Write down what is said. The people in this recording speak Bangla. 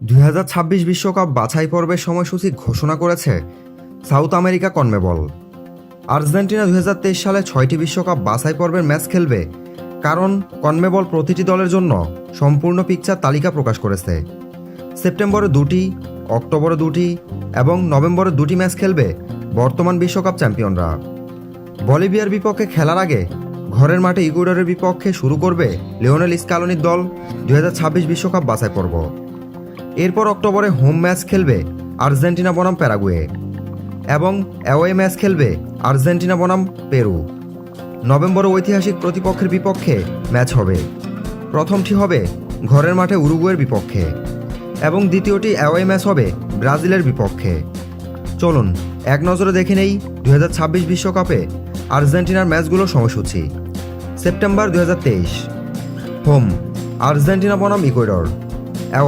2026 বিশ্বকাপ বাছাই পর্বের সময়সূচি ঘোষণা করেছে সাউথ আমেরিকা কনমেবল। আর্জেন্টিনা 2023 সালে 6টি বিশ্বকাপ বাছাই পর্বের ম্যাচ খেলবে, কারণ কনমেবল প্রতিটি দলের জন্য সম্পূর্ণ পিকচার তালিকা প্রকাশ করেছে। সেপ্টেম্বরে 2টি, অক্টোবরে 2টি এবং নভেম্বরে 2টি ম্যাচ খেলবে বর্তমান বিশ্বকাপ চ্যাম্পিয়নরা। বলিভিয়ার বিপক্ষে খেলার আগে ঘরের মাঠে ইকুয়েডরের বিপক্ষে শুরু করবে লিওনেল স্কালোনির দল 2026 বিশ্বকাপ বাছাই পর্ব। এরপর অক্টোবরে হোম ম্যাচ খেলবে আর্জেন্টিনা বনাম প্যারাগুয়ে এবং অ্যাওয়ে ম্যাচ খেলবে আর্জেন্টিনা বনাম পেরু। নভেম্বরে ঐতিহাসিক প্রতিপক্ষের বিপক্ষে ম্যাচ হবে। প্রথমটি হবে ঘরের মাঠে উরুগুয়ের বিপক্ষে এবং দ্বিতীয়টি অ্যাওয়ে ম্যাচ হবে ব্রাজিলের বিপক্ষে। চলুন এক নজরে দেখে নেই 2026 বিশ্বকাপে আর্জেন্টিনার ম্যাচগুলোর সময়সূচি। সেপ্টেম্বর 2023, হোম আর্জেন্টিনা বনাম ইকুয়েডর।